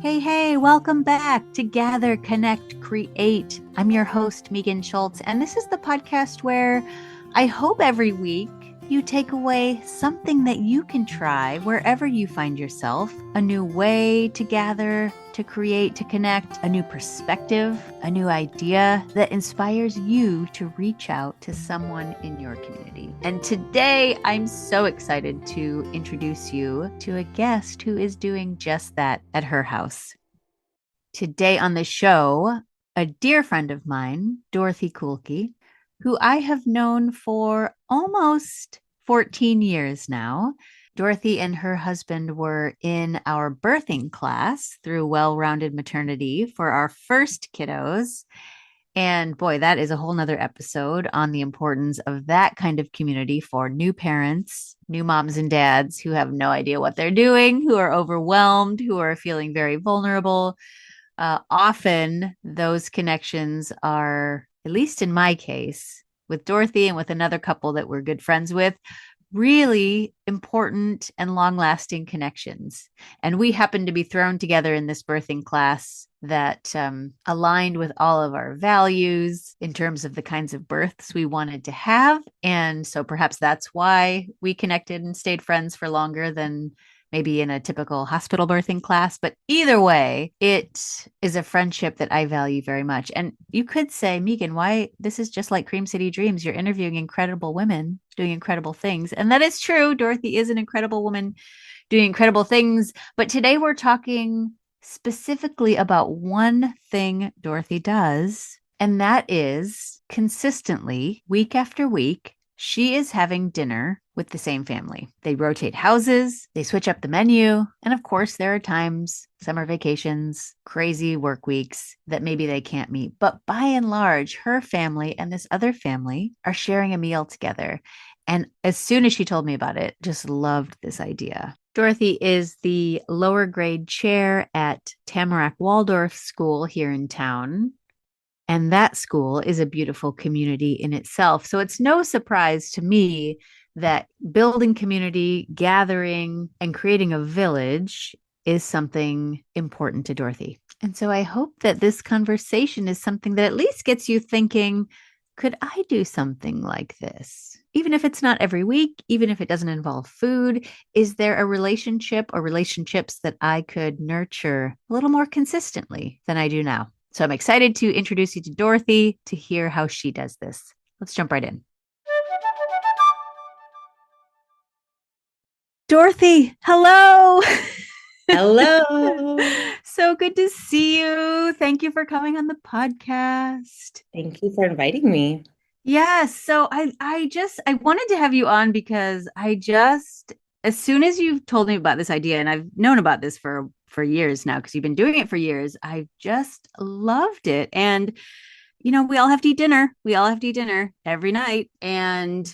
Hey, hey, welcome back to Gather, Connect, Create. I'm your host, Megan Schultz, and this is the podcast where I hope every week you take away something that you can try wherever you find yourself, a new way to gather, to create, to connect, a new perspective, a new idea that inspires you to reach out to someone in your community. And today, I'm so excited to introduce you to a guest who is doing just that at her house. Today on the show, a dear friend of mine, Dorthy Kuhlke, who I have known for almost 14 years now. Dorthy and her husband were in our birthing class through Well-Rounded Maternity for our first kiddos. And boy, that is a whole nother episode on the importance of that kind of community for new parents, new moms and dads who have no idea what they're doing, who are overwhelmed, who are feeling very vulnerable. Often those connections are, at least in my case, with Dorthy and with another couple that we're good friends with, really important and long lasting connections. And we happened to be thrown together in this birthing class that aligned with all of our values in terms of the kinds of births we wanted to have. And so perhaps that's why we connected and stayed friends for longer than maybe in a typical hospital birthing class. But either way, it is a friendship that I value very much. And you could say, Megan, why this is just like Cream City Dreams. You're interviewing incredible women doing incredible things. And that is true. Dorthy is an incredible woman doing incredible things. But today we're talking specifically about one thing Dorthy does, and that is consistently, week after week, she is having dinner with the same family. They rotate houses, they switch up the menu, and of course, there are times, summer vacations, crazy work weeks that maybe they can't meet. But by and large, her family and this other family are sharing a meal together. And as soon as she told me about it, just loved this idea. Dorthy is the lower grade chair at Tamarack Waldorf School here in town. And that school is a beautiful community in itself. So it's no surprise to me that building community, gathering, and creating a village is something important to Dorthy. And so I hope that this conversation is something that at least gets you thinking, could I do something like this? Even if it's not every week, even if it doesn't involve food, is there a relationship or relationships that I could nurture a little more consistently than I do now? So I'm excited to introduce you to Dorthy to hear how she does this. Let's jump right in. Dorthy, hello. Hello. So good to see you. Thank you for coming on the podcast. Thank you for inviting me. Yes. So I wanted to have you on because as soon as you told me about this idea, and I've known about this for years now because you've been doing it for years, I just loved it. And we all have to eat dinner. We all have to eat dinner every night. And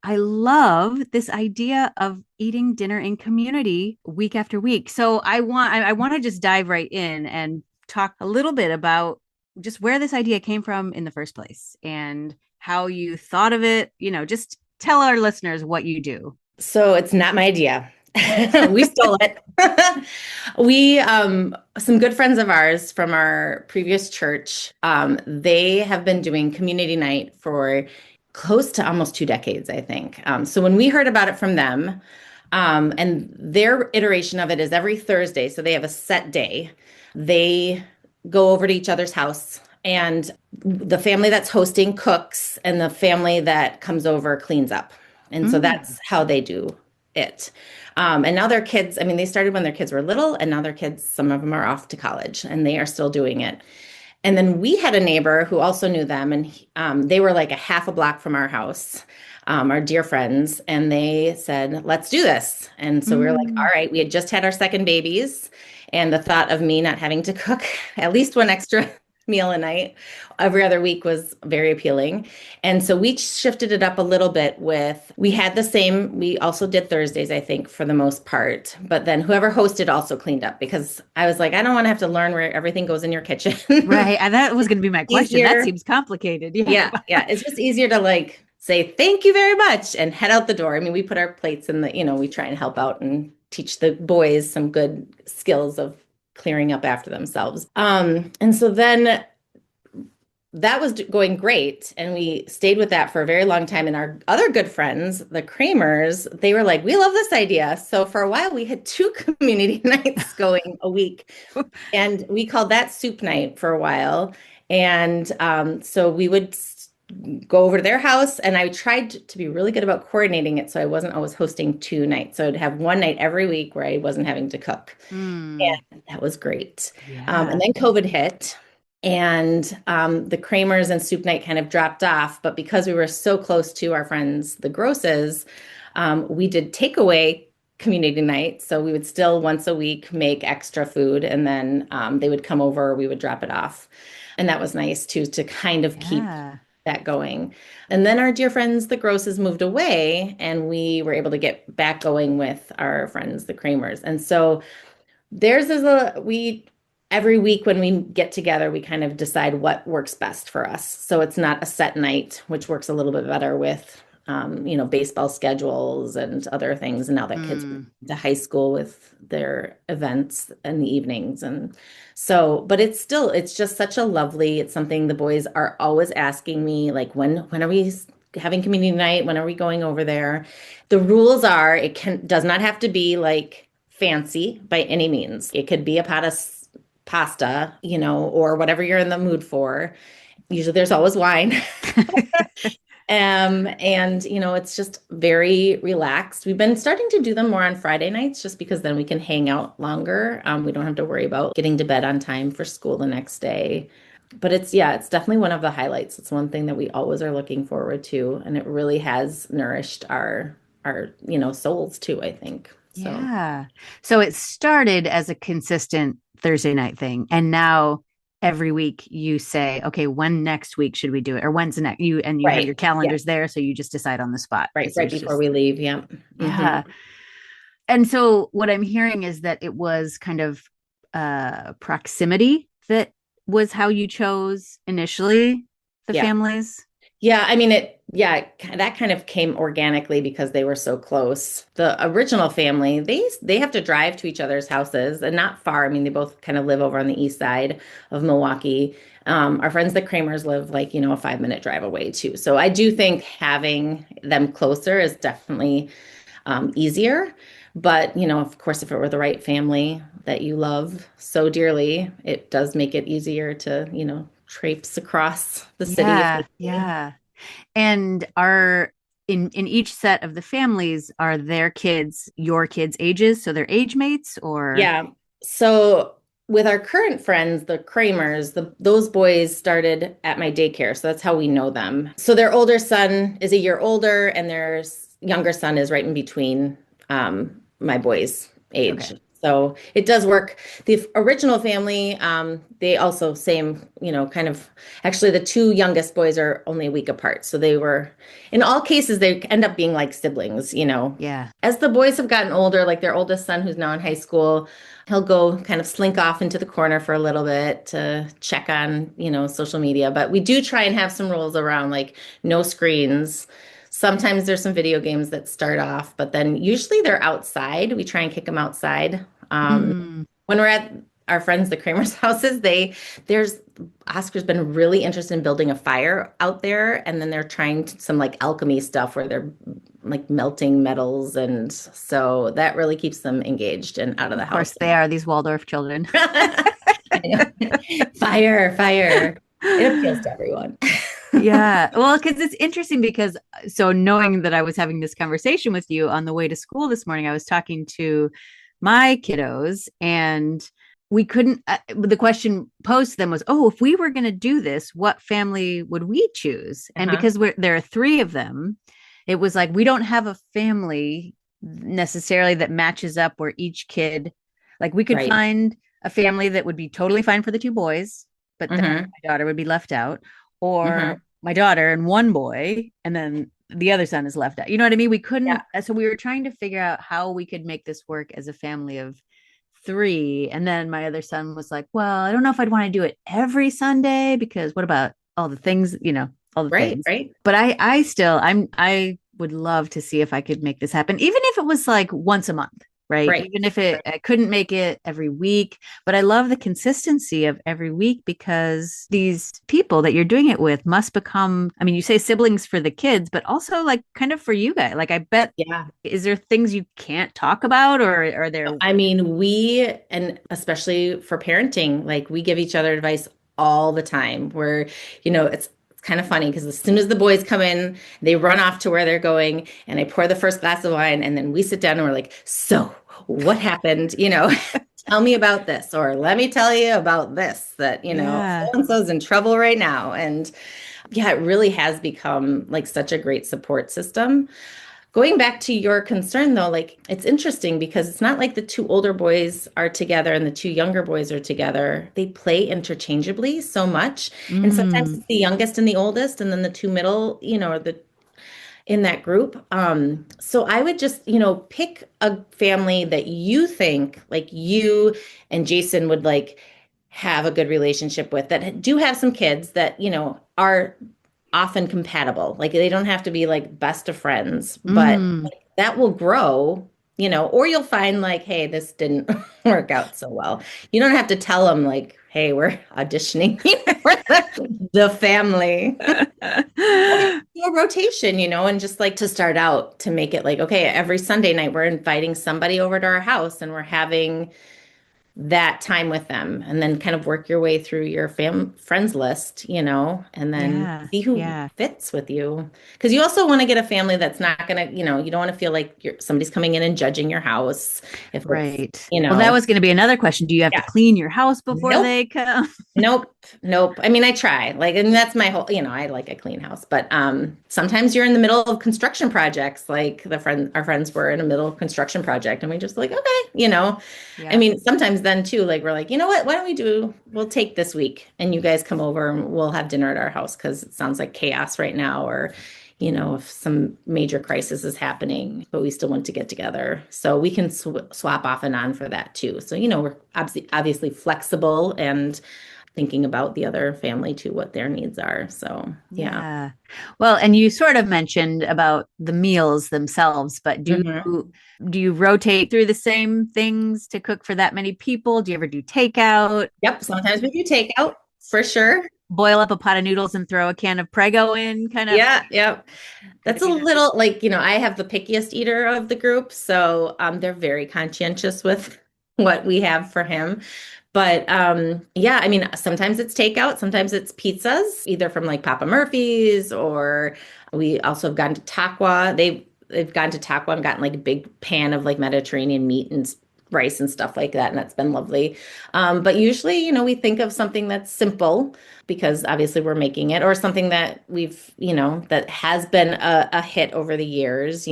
I love this idea of eating dinner in community week after week. So I want to just dive right in and talk a little bit about just where this idea came from in the first place and how you thought of it. Just tell our listeners what you do. So it's not my idea. We stole it. We, some good friends of ours from our previous church, they have been doing community night for close to almost 2 decades, I think. So when we heard about it from them, and their iteration of it is every Thursday, so they have a set day. They go over to each other's house, and the family that's hosting cooks, and the family that comes over cleans up. And so that's how they do it. And now their kids, I mean, they started when their kids were little, and now their kids, some of them are off to college, and they are still doing it. And then we had a neighbor who also knew them, and they were like a half a block from our house, our dear friends, and they said, let's do this. And so we were like, all right, we had just had our second babies, and the thought of me not having to cook at least one extra meal a night every other week was very appealing. And so we shifted it up a little bit we also did Thursdays, I think, for the most part, but then whoever hosted also cleaned up, because I was like, I don't want to have to learn where everything goes in your kitchen. Right. And that was going to be my question. Easier. That seems complicated. Yeah. It's just easier to like say, thank you very much, and head out the door. I mean, we put our plates in we try and help out and teach the boys some good skills of clearing up after themselves. And so then that was going great. And we stayed with that for a very long time. And our other good friends, the Kramers, they were like, we love this idea. So for a while, we had two community nights going a week. And we called that soup night for a while. And so we would go over to their house. And I tried to be really good about coordinating it. So I wasn't always hosting two nights. So I'd have one night every week where I wasn't having to cook. Mm, And that was great. yeah. And then COVID hit. And the Kramers and Soup Night kind of dropped off. But because we were so close to our friends, the Grosses, we did takeaway community night. So we would still once a week make extra food and then they would come over, we would drop it off. And that was nice too, to kind of keep Yeah. that going. And then our dear friends, the Grosses, moved away and we were able to get back going with our friends, the Kramers. And so theirs is every week when we get together, we kind of decide what works best for us. So it's not a set night, which works a little bit better with, baseball schedules and other things. And now that kids are to high school with their events in the evenings. And so, but it's just such a lovely, it's something the boys are always asking me, like, when are we having community night? When are we going over there? The rules are, does not have to be like fancy by any means. It could be a pot of pasta, or whatever you're in the mood for. Usually there's always wine. And it's just very relaxed. We've been starting to do them more on Friday nights just because then we can hang out longer. We don't have to worry about getting to bed on time for school the next day. But it's definitely one of the highlights. It's one thing that we always are looking forward to. And it really has nourished our souls too, I think. So. Yeah. So it started as a consistent Thursday night thing. And now every week you say, okay, when next week should we do it? Or when's the next you have your calendars there. So you just decide on the spot. Right before we leave. Yeah. Yeah. And so what I'm hearing is that it was kind of proximity that was how you chose initially the families. Yeah, I mean, that kind of came organically because they were so close. The original family, they have to drive to each other's houses and not far. I mean, they both kind of live over on the east side of Milwaukee. Our friends, the Kramers, live like, a 5-minute drive away too. So I do think having them closer is definitely easier. But, of course, if it were the right family that you love so dearly, it does make it easier to, traipse across the city. Yeah. And are in each set of the families, are their kids your kids' ages? So they're age mates or? Yeah. So with our current friends, the Kramers, those boys started at my daycare. So that's how we know them. So their older son is a year older and their younger son is right in between my boys' age. Okay. So it does work. The original family, they also same, kind of, actually the two youngest boys are only a week apart. So they were, in all cases, they end up being like siblings, Yeah. As the boys have gotten older, like their oldest son, who's now in high school, he'll go kind of slink off into the corner for a little bit to check on, social media. But we do try and have some rules around like no screens. Sometimes there's some video games that start off, but then usually they're outside. We try and kick them outside. When we're at our friends, the Kramers' houses, Oscar's been really interested in building a fire out there. And then they're trying some like alchemy stuff where they're like melting metals. And so that really keeps them engaged and out of the house. Of course they are, these Waldorf children. Fire. It appeals to everyone. Yeah. Well, because it's interesting because knowing that I was having this conversation with you on the way to school this morning, I was talking to my kiddos and we couldn't, the question posed to them was, if we were going to do this, what family would we choose? And because there are three of them, it was like, we don't have a family necessarily that matches up where each kid, like we could find a family that would be totally fine for the two boys, but then my daughter would be left out. Or my daughter and one boy, and then the other son is left out. You know what I mean? We couldn't. So we were trying to figure out how we could make this work as a family of three. And then my other son was like, well, I don't know if I'd want to do it every Sunday because what about all the things, all the things. Right. But I would love to see if I could make this happen, even if it was like once a month. right? Right. Even if I couldn't make it every week, but I love the consistency of every week because these people that you're doing it with must become, I mean, you say siblings for the kids, but also like kind of for you guys. Like, I bet, Yeah. is there things you can't talk about, or are there? I mean, and especially for parenting, like we give each other advice all the time where, it's kind of funny because as soon as the boys come in, they run off to where they're going and I pour the first glass of wine and then we sit down and we're like, so what happened? Tell me about this, or let me tell you about this, that, Yeah. so and so's in trouble right now. And yeah, it really has become like such a great support system. Going back to your concern though, like it's interesting because it's not like the two older boys are together and the two younger boys are together. They play interchangeably so much. And sometimes Mm, it's the youngest and the oldest, and then the two middle, are the in that group. So I would just, pick a family that you think like you and Jason would like have a good relationship with, that do have some kids that, are often compatible. Like they don't have to be like best of friends, but mm. that will grow, or you'll find like, hey, this didn't work out so well. You don't have to tell them like, hey, we're auditioning for the family. Do a rotation, and just like to start out to make it like, okay, every Sunday night we're inviting somebody over to our house and we're having that time with them, and then kind of work your way through your friends list, and then Yeah. see who Yeah. fits with you. Because you also want to get a family that's not gonna, you don't want to feel like somebody's coming in and judging your house. If it's, Right. Well, that was going to be another question. Do you have to yeah, clean your house before nope. they come? Nope, nope. I mean, I try. Like, and that's my whole, I like a clean house, but sometimes you're in the middle of construction projects, like our friends were in a middle construction project, and we just like, okay. I Yeah. mean, sometimes then too, like we're like, you know what? Why don't we'll take this week and you guys come over and we'll have dinner at our house because it sounds like chaos right now, or if some major crisis is happening, but we still want to get together. So we can swap off and on for that too. So, we're obviously flexible and thinking about the other family too, what their needs are. So, yeah. Yeah. Well, and you sort of mentioned about the meals themselves, but Mhm. do you rotate through the same things to cook for that many people? Do you ever do takeout? Yep. Sometimes we do takeout for sure. Boil up a pot of noodles and throw a can of Prego in, kind of? Yeah. Yep. Could That's it a be done? little like, I have the pickiest eater of the group. So they're very conscientious with what we have for him. But yeah, I mean, sometimes it's takeout, sometimes it's pizzas, either from like Papa Murphy's, or we also have gone to Takwa. They've gone to Takwa and gotten like a big pan of like Mediterranean meat and rice and stuff like that, and that's been lovely. But usually, we think of something that's simple because obviously we're making it, or something that that has been a hit over the years,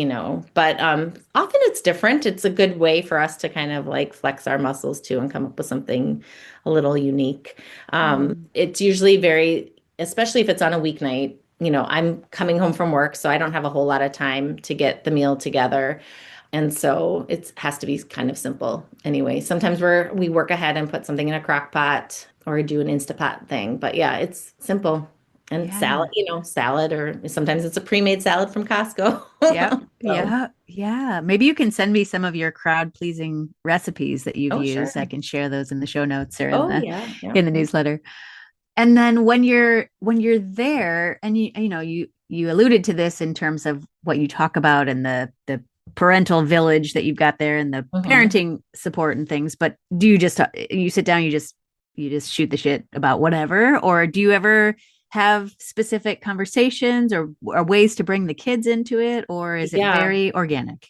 But often it's different. It's a good way for us to kind of like flex our muscles too and come up with something a little unique. Mm, It's usually especially if it's on a weeknight. I'm coming home from work, so I don't have a whole lot of time to get the meal together. And so it has to be kind of simple anyway. Sometimes we work ahead and put something in a crock pot or do an Instapot thing. But yeah, it's simple. And salad, yeah. salad, or sometimes it's a pre-made salad from Costco. Yep. So, Yeah. Yeah. Maybe you can send me some of your crowd pleasing recipes that you've oh, sure. used. I can share those in the show notes or in Oh, the yeah. Yeah. newsletter. And then when you're there, and you alluded to this in terms of what you talk about and the parental village that you've got there and the Mhm. parenting support and things, but do you just you sit down, you just shoot the shit about whatever, or do you ever have specific conversations or ways to bring the kids into it, or is it Yeah. very organic?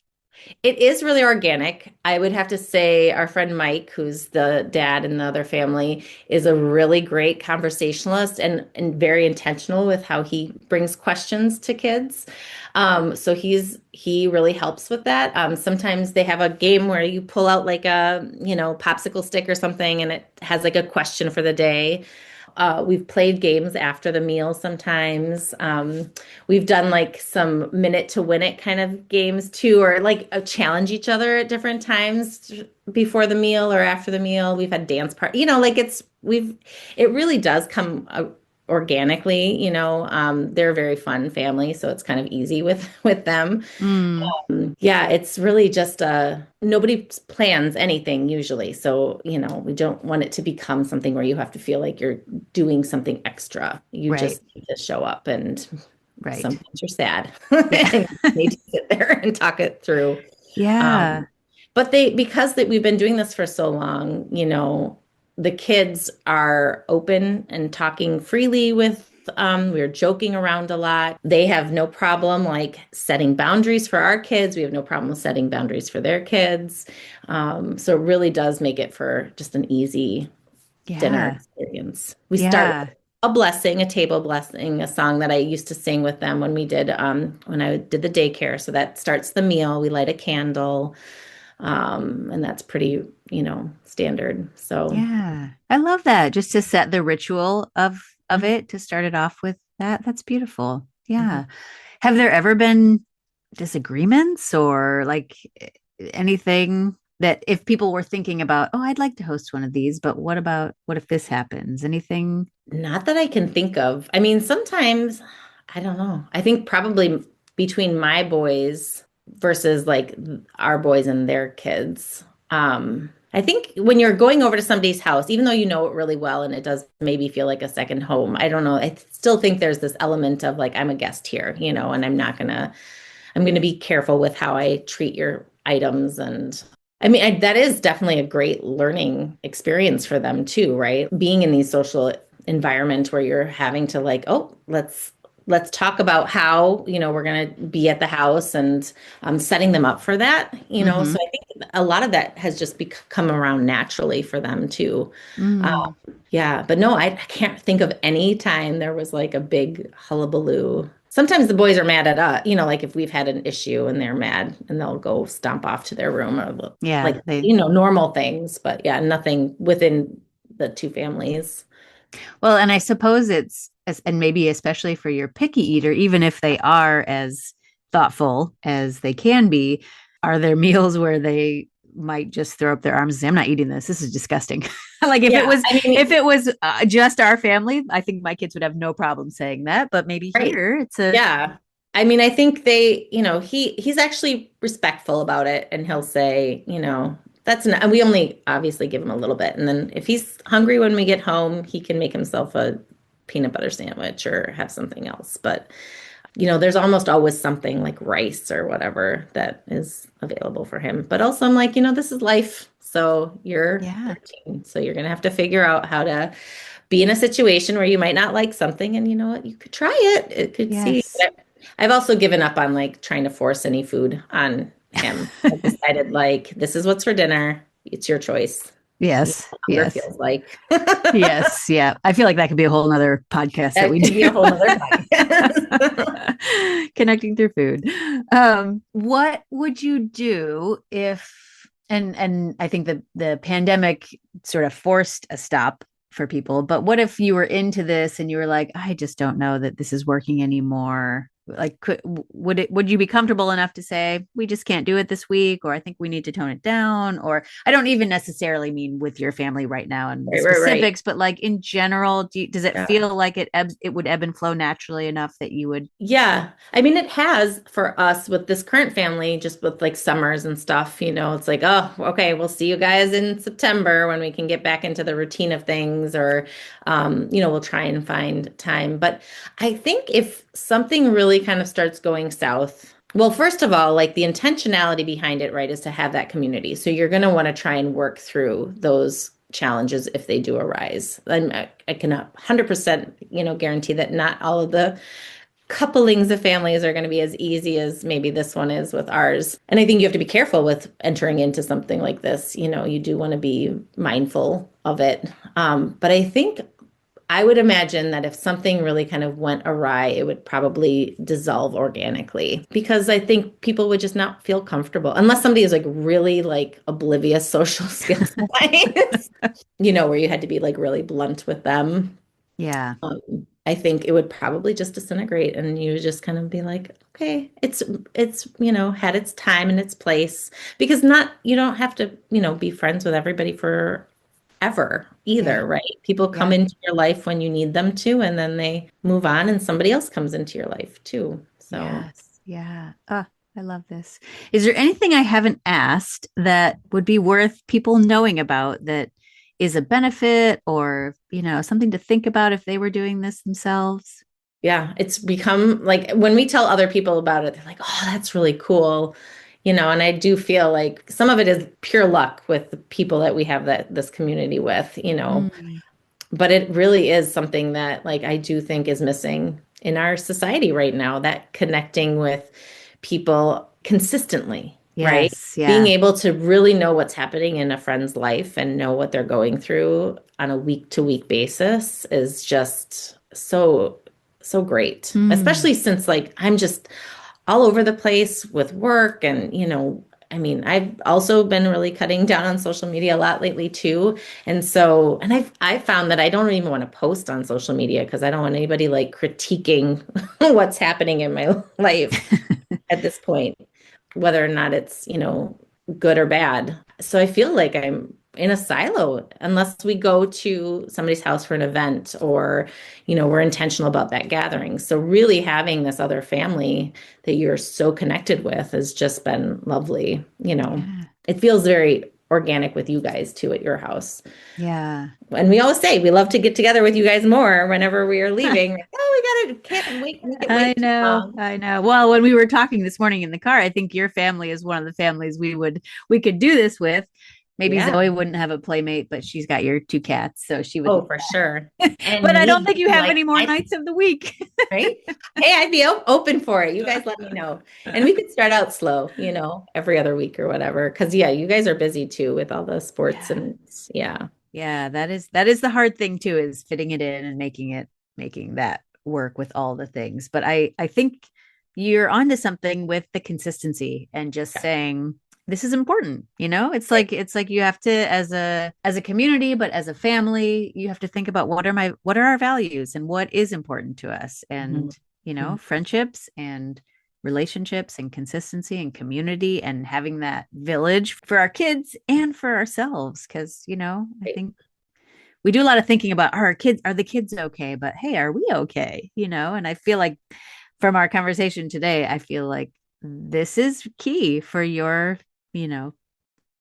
It is really organic. I would have to say our friend Mike, who's the dad in the other family, is a really great conversationalist and very intentional with how he brings questions to kids. So he really helps with that. Sometimes they have a game where you pull out like a, popsicle stick or something and it has like a question for the day. We've played games after the meal sometimes. We've done like some minute to win it kind of games too, or like challenge each other at different times before the meal or after the meal. We've had dance part, like it really does come organically, they're a very fun family, so it's kind of easy with them. Mm, Yeah, it's really just nobody plans anything usually. So, we don't want it to become something where you have to feel like you're doing something extra. You right. just need to show up, and Right. sometimes you're sad Yeah. and you need to sit there and talk it through. Yeah. Um, but because we've been doing this for so long, the kids are open and talking freely with we're joking around a lot. They have no problem like setting boundaries for our kids. We have no problem setting boundaries for their kids. So it really does make it for just an easy dinner Yeah. experience. We start Yeah. with a blessing, a table blessing, a song that I used to sing with them when I did the daycare. So that starts the meal. We light a candle. And that's pretty, standard. So Yeah. I love that. Just to set the ritual of mhm. it, to start it off with that. That's beautiful. Mhm. Yeah. Have there ever been disagreements or like anything that if people were thinking about, oh, I'd like to host one of these, but what if this happens? Anything? Not that I can think of. I mean, sometimes, I don't know. I think probably between my boys versus like our boys and their kids. I think when you're going over to somebody's house, even though you know it really well and it does maybe feel like a second home, I don't know. I still think there's this element of like, I'm a guest here, and I'm going to be careful with how I treat your items. And I mean, that is definitely a great learning experience for them too, right? Being in these social environments where you're having to like, oh, let's talk about how, we're going to be at the house, and setting them up for that, Mm-hmm. So I think a lot of that has just come around naturally for them too. Mm. Yeah, but no, I can't think of any time there was like a big hullabaloo. Sometimes the boys are mad at us, like if we've had an issue and they're mad and they'll go stomp off to their room or like, Yeah, normal things. But yeah, nothing within the two families. well, and I suppose and maybe especially for your picky eater, even if they are as thoughtful as they can be, are there meals where they might just throw up their arms and say, I'm not eating this. This is disgusting. Like if it Yeah, was, I if mean, it was just our family, I think my kids would have no problem saying that. But maybe right. here it's a, Yeah. I mean, I think he's actually respectful about it, and he'll say, that's not, and we only obviously give him a little bit. And then if he's hungry when we get home, he can make himself a peanut butter sandwich or have something else. But, there's almost always something like rice or whatever that is available for him. But also I'm like, this is life. So you're yeah, 13. So you're going to have to figure out how to be in a situation where you might not like something, and you know what, you could try it. It could see. yes. I've also given up on like trying to force any food on him. I've decided like this is what's for dinner. It's your choice. You know Yes, what hunger yes, feels like. yes, yeah. I feel like that could be a whole nother podcast that That we could be a do. whole nother podcast. Connecting through food. What would you do if and I think the pandemic sort of forced a stop for people, but what if you were into this and you were like, I just don't know that this is working anymore? Like would you be comfortable enough to say we just can't do it this week, or I think we need to tone it down? Or I don't even necessarily mean with your family right now and the Right, right, right. specifics, but like in general, does it Yeah. feel like it would ebb and flow naturally enough that you would? Yeah. I mean, it has for us with this current family, just with like summers and stuff, it's like, oh, okay, we'll see you guys in September when we can get back into the routine of things, or, we'll try and find time. But I think if something really kind of starts going south, well, first of all, like the intentionality behind it, right, is to have that community. So you're going to want to try and work through those challenges if they do arise. I can 100%, guarantee that not all of the couplings of families are going to be as easy as maybe this one is with ours. And I think you have to be careful with entering into something like this. You do want to be mindful of it. But I think I would imagine that if something really kind of went awry, it would probably dissolve organically, because I think people would just not feel comfortable unless somebody is like really like oblivious social skills wise, where you had to be like really blunt with them. Yeah. I think it would probably just disintegrate, and you would just kind of be like, okay, it's had its time and its place, because not you don't have to be friends with everybody ever Yeah. either, right? People come Yeah. into your life when you need them to, and then they move on and somebody else comes into your life too. So, Yes. Yeah. I love this. Is there anything I haven't asked that would be worth people knowing about that is a benefit or, something to think about if they were doing this themselves? yeah, it's become like when we tell other people about it, they're like, "Oh, that's really cool." And I do feel like some of it is pure luck with the people that we have this community with. Mm, But it really is something that like I do think is missing in our society right now, that connecting with people consistently, right? yes. Being Yeah. able to really know what's happening in a friend's life and know what they're going through on a week to week basis is just so great. Mm, Especially since like I'm just all over the place with work and I mean, I've also been really cutting down on social media a lot lately too. And I've found that I don't even want to post on social media because I don't want anybody like critiquing what's happening in my life at this point, whether or not it's good or bad. So I feel like I'm in a silo unless we go to somebody's house for an event or we're intentional about that gathering. So really having this other family that you're so connected with has just been lovely. yeah. It feels very organic with you guys too at your house. Yeah. And we always say we love to get together with you guys more whenever we are leaving. Like, oh, we gotta can't wait, make it I wait too know, long. I know. Well, when we were talking this morning in the car, I think your family is one of the families we could do this with. Maybe Yeah. Zoe wouldn't have a playmate, but she's got your two cats, so she would. Oh, for sure. But And I don't me think you being have like, any more nights of the week. right? Hey, I'd be open for it. You guys let me know. And we could start out slow every other week or whatever. Because yeah, you guys are busy too with all the sports Yeah. and yeah. Yeah, that is the hard thing too, is fitting it in and making that work with all the things. But I think you're onto something with the consistency and just Yeah. saying this is important. Right. It's like you have to, as a community, but as a family, you have to think about what are our values and what is important to us. Mhm. And Mhm. friendships and relationships and consistency and community and having that village for our kids and for ourselves. Because I Right. think we do a lot of thinking about are the kids okay, but hey, are we okay? And I feel like from our conversation today, I feel like this is key for your, you know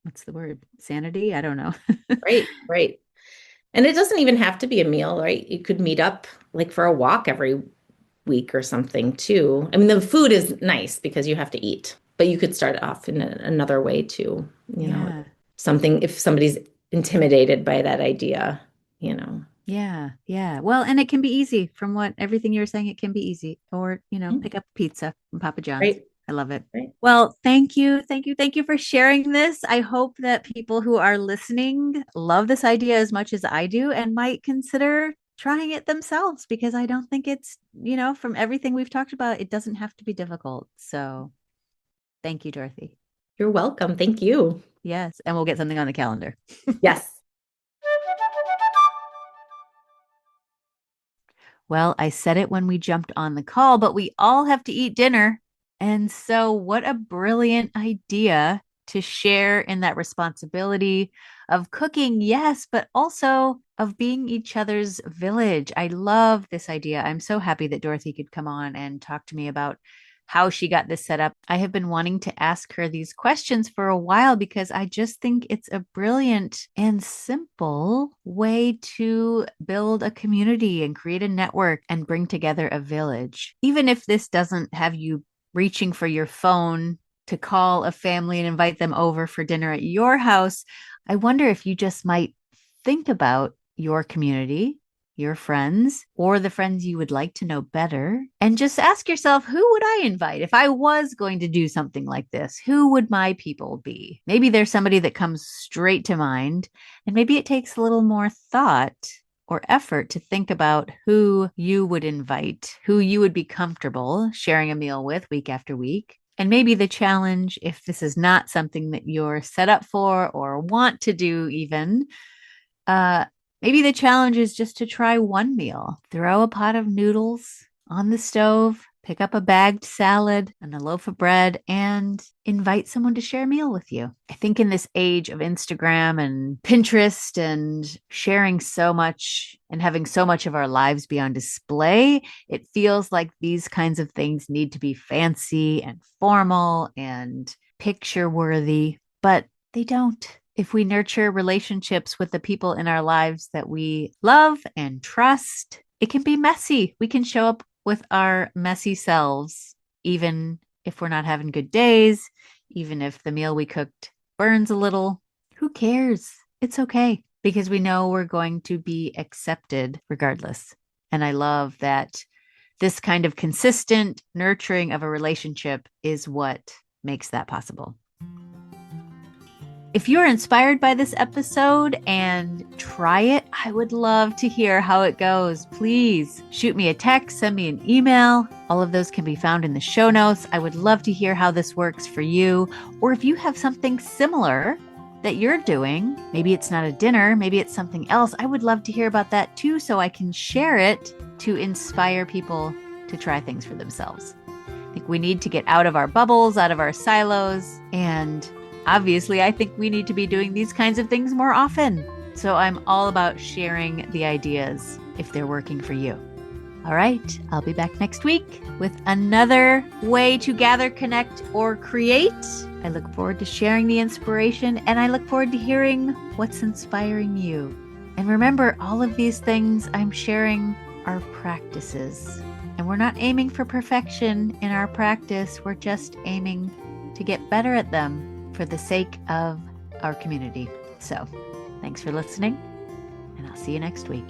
what's the word, sanity, I don't know. Right. Right. And it doesn't even have to be a meal, right? You could meet up like for a walk every week or something too. I mean, the food is nice because you have to eat, but you could start off in another way too. Yeah. Something if somebody's intimidated by that idea. Yeah, yeah. Well, and it can be easy from what everything you were saying. It can be easy, or Mm, pick up pizza from Papa John's. right, I love it. right. Well, thank you, thank you, thank you for sharing this. I hope that people who are listening love this idea as much as I do and might consider trying it themselves, because I don't think from everything we've talked about, it doesn't have to be difficult. So, thank you, Dorothy. You're welcome. Thank you. Yes, and we'll get something on the calendar. Yes. Well, I said it when we jumped on the call, but we all have to eat dinner. And so, what a brilliant idea to share in that responsibility of cooking, yes, but also of being each other's village. I love this idea. I'm so happy that Dorothy could come on and talk to me about how she got this set up. I have been wanting to ask her these questions for a while because I just think it's a brilliant and simple way to build a community and create a network and bring together a village. Even if this doesn't have you reaching for your phone to call a family and invite them over for dinner at your house, I wonder if you just might think about your community, your friends, or the friends you would like to know better, and just ask yourself, who would I invite if I was going to do something like this? Who would my people be? Maybe there's somebody that comes straight to mind, and maybe it takes a little more thought or effort to think about who you would invite, who you would be comfortable sharing a meal with week after week. And maybe the challenge, if this is not something that you're set up for or want to do, even, uh, maybe the challenge is just to try one meal. Throw a pot of noodles on the stove, pick up a bagged salad and a loaf of bread and invite someone to share a meal with you. I think in this age of Instagram and Pinterest and sharing so much and having so much of our lives be on display, it feels like these kinds of things need to be fancy and formal and picture worthy, but they don't. If we nurture relationships with the people in our lives that we love and trust, it can be messy. We can show up with our messy selves, even if we're not having good days, even if the meal we cooked burns a little. Who cares? It's okay because we know we're going to be accepted regardless. And I love that this kind of consistent nurturing of a relationship is what makes that possible. If you're inspired by this episode and try it, I would love to hear how it goes. Please shoot me a text, send me an email. All of those can be found in the show notes. I would love to hear how this works for you. Or if you have something similar that you're doing, maybe it's not a dinner, maybe it's something else, I would love to hear about that too so I can share it to inspire people to try things for themselves. I think we need to get out of our bubbles, out of our silos, and obviously, I think we need to be doing these kinds of things more often. So I'm all about sharing the ideas if they're working for you. All right, I'll be back next week with another way to gather, connect, or create. I look forward to sharing the inspiration, and I look forward to hearing what's inspiring you. And remember, all of these things I'm sharing are practices. And we're not aiming for perfection in our practice. We're just aiming to get better at them for the sake of our community. So, thanks for listening, and I'll see you next week.